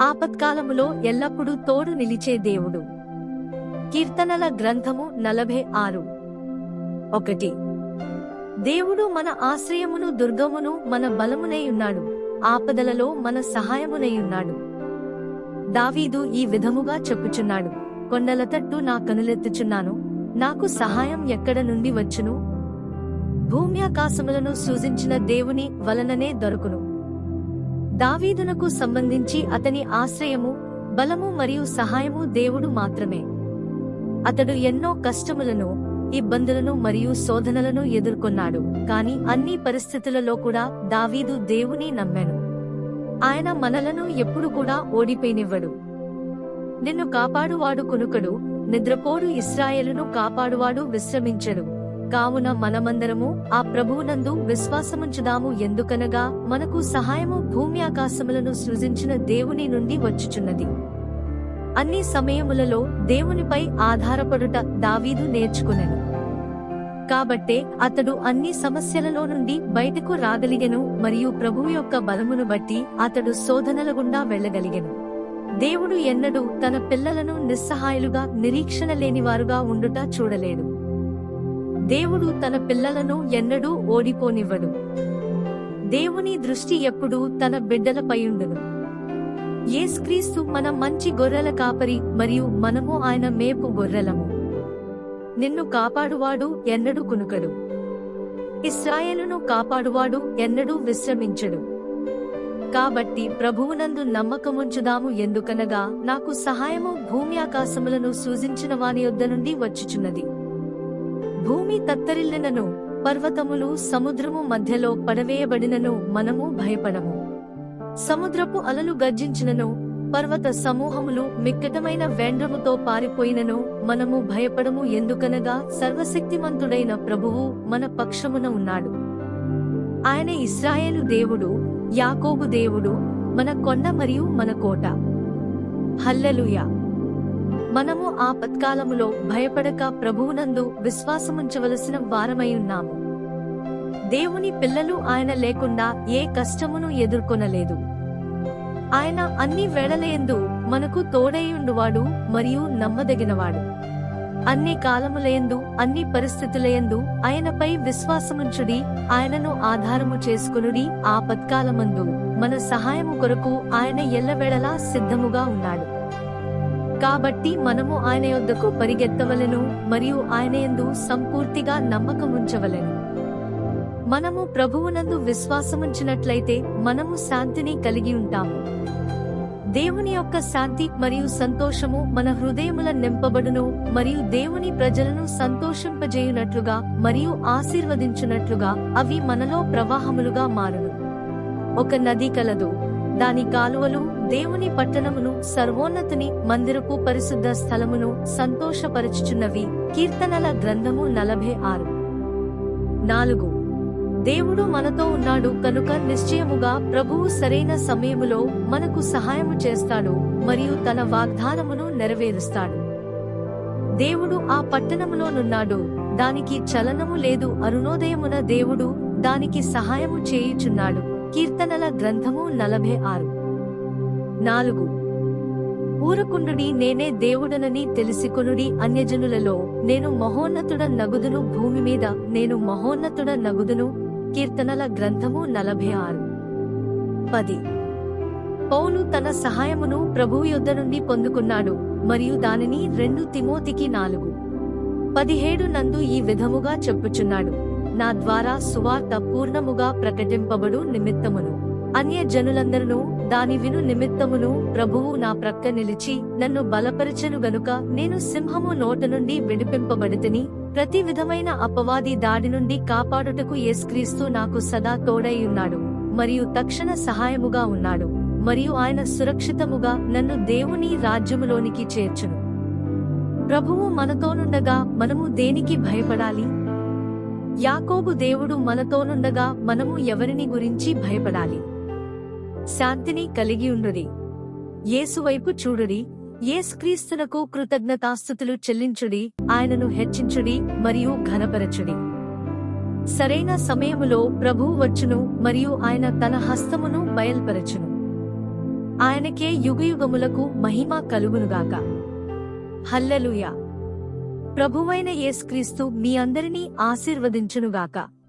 ఆపత్కాలములో ఎల్లప్పుడూ తోడు నిలిచే దేవుడు. కీర్తనల గ్రంథము 46:1. దేవుడు మన ఆశ్రయమును దుర్గమును మన బలమునైయున్నాడు, ఆపదలలో మన సహాయమునైయున్నాడు. దావీదు ఈ విధముగా చెప్పుచున్నాడు, కొండల తట్టు నా కనులెత్తుచున్నాను, నాకు సహాయం ఎక్కడ నుండి వచ్చును? భూమ్యాకాశములను సృజించిన దేవుని వలననే దొరకును. దావీదునకు సంబంధించి అతని ఆశ్రయము, బలము మరియు సహాయము దేవుడు మాత్రమే. అతడు ఎన్నో కష్టములను, ఇబ్బందులను మరియు శోధనలను ఎదుర్కొన్నాడు, కాని అన్ని పరిస్థితులలో కూడా దావీదు దేవుని నమ్మాను. ఆయన మనలను ఎప్పుడు కూడా ఓడిపోయినివ్వడు. నిన్ను కాపాడువాడు కునుకడు, నిద్రపోడు, ఇశ్రాయేలును కాపాడువాడు విశ్రమించడు. కావున మనమందరము ఆ ప్రభువునందు విశ్వాసముంచుదాము, ఎందుకనగా మనకు సహాయము భూమ్యాకాశములను సృజించిన దేవుని నుండి వచ్చుచున్నది. అన్ని సమయములలో దేవునిపై ఆధారపడుట దావీదు నేర్చుకునెను. కాబట్టే అతడు అన్ని సమస్యలలో నుండి బయటకు రాగలిగెను మరియు ప్రభువు యొక్క బలమును బట్టి అతడు శోధనల గుండా వెళ్లగలిగెను. దేవుడు ఎన్నడూ తన పిల్లలను నిస్సహాయులుగా, నిరీక్షణ లేనివారుగా ఉండుట చూడలేడు. దేవుడు తన పిల్లలను ఎన్నడూ ఓడిపోనివ్వడు. దేవుని దృష్టి ఎప్పుడూ తన బిడ్డలపైయుండును. యేసుక్రీస్తు మన మంచి గొర్రెల కాపరి మరియు మనము ఆయన మేపు గొర్రెలము. నిన్ను కాపాడువాడు ఎన్నడూ కునుకడు, ఇశ్రాయేలును కాపాడువాడు ఎన్నడూ విశ్రమించడు. కాబట్టి ప్రభువునందు నమ్మకముంచుదాము, ఎందుకనగా నాకు సహాయము భూమ్యాకాశములను సృజించిన వాని యొద్ద నుండి వచ్చుచున్నది. భూమి తత్తరిల్లినను, పర్వతములు సముద్రము మధ్యలో పడవేయబడినను మనము భయపడము. సముద్రపు అలలు గర్జించినను, పర్వత సమూహములు మిక్కటమైన వేండ్రముతో పారిపోయినను మనము భయపడము, ఎందుకనగా సర్వశక్తిమంతుడైన ప్రభువు మన పక్షమున ఉన్నాడు. ఆయన ఇశ్రాయేలు దేవుడు, యాకోబు దేవుడు, మన కొండ మరియు మన కోట. హల్లెలూయా. మనము ఆపత్కాలములో భయపడక ప్రభువునందు విశ్వాసముంచవలసిన వారమైయున్నాము. దేవుని పిల్లలు ఆయన లేకుండా ఏ కష్టమును ఎదుర్కొనలేదు. ఆయన అన్ని వేళలయందు మనకు తోడైయుండువాడు మరియు నమ్మదగినవాడు. అన్ని కాలములయందు, అన్ని పరిస్థితులయందు ఆయనపై విశ్వాసముంచుడి, ఆయనను ఆధారము చేసుకునుడి. ఆపత్కాలమందు మన సహాయము కొరకు ఆయన ఎల్లవేళలా సిద్ధముగా ఉన్నాడు. కాబట్టి మనము ఆయన యొద్దకు పరిగెత్తవలెను మరియు ఆయన యందు సంపూర్తిగా నమ్మకముంచవలెను. మనము ప్రభువునందు విశ్వాసముంచినట్లయితే మనము శాంతిని కలిగి ఉంటాము. దేవుని యొక్క శాంతి మరియు సంతోషము మన హృదయముల నింపబడును మరియు దేవుని ప్రజలను సంతోషింపజేయునట్లుగా మరియు ఆశీర్వదించునట్లుగా అవి మనలో ప్రవాహములుగా మారును. ఒక నది కలదు, దాని కాలువలు దేవుని పట్టణమును, సర్వోన్నతుని మందిరపు పరిశుద్ధ స్థలమును సంతోషపరచుచున్నవి. కీర్తనల గ్రంథము 46:4. దేవుడు మనతో ఉన్నాడు కనుక నిశ్చయముగా ప్రభువు సరైన సమయములో మనకు సహాయము చేస్తాడు మరియు తన వాగ్దానమును నెరవేరుస్తాడు. దేవుడు ఆ పట్టణములోనున్నాడు, దానికి చలనము లేదు. అరుణోదయమున దేవుడు దానికి సహాయము చేయుచున్నాడు. కీర్తనల గ్రంథము 46:4. ఊరకుండుడి, నేనే దేవుడనని తెలిసికొనుడి. అన్యజనులలో నేను మహోన్నతుడ నగుదును, భూమి మీద నేను మహోన్నతుడ నగుదును. కీర్తనల గ్రంథము 46:10. పౌలు తన సహాయమును ప్రభువు యొద్ద నుండి పొందుకున్నాడు మరియు దానిని 2 తిమోతికి 4:17 నందు ఈ విధముగా చెప్పుచున్నాడు, నా ద్వారా సువార్త పూర్ణముగా ప్రకటింపబడు నిమిత్తమును అన్యజనులందరూ దాని విను నిమిత్తమును ప్రభువు నా ప్రక్క నిలిచి నన్ను బలపరచెను గనుక నేను సింహము నోట నుండి విడిపింపబడితిని. ప్రతి విధమైన అపవాది దాడి నుండి కాపాడుటకు యేసుక్రీస్తు నాకు సదా తోడైయున్నాడు మరియు తక్షణ సహాయముగా ఉన్నాడు మరియు ఆయన సురక్షితముగా నన్ను దేవుని రాజ్యములోనికి చేర్చును. ప్రభువు మనతోనుండగా మనము దేనికి భయపడాలి? యాకోబు దేవుడు మనతోనుండగా మనము ఎవరిని గురించి భయపడాలి? శాంతిని కలిగి ఉండుడి, యేసువైపు చూడుడి, యేసుక్రీస్తునకు కృతజ్ఞతాస్తుతులు చెల్లించుడి, ఆయనను హెచ్చించుడి మరియు ఘనపరచుడి. సరైన సమయములో ప్రభువు వచ్చును మరియు ఆయన తన హస్తమును బయల్పరచును. ఆయనకే యుగయుగములకు మహిమ కలుగునుగాక. హల్లెలూయా. ప్రభువైన యేసుక్రీస్తు మీ అందరినీ ఆశీర్వదించునుగాక.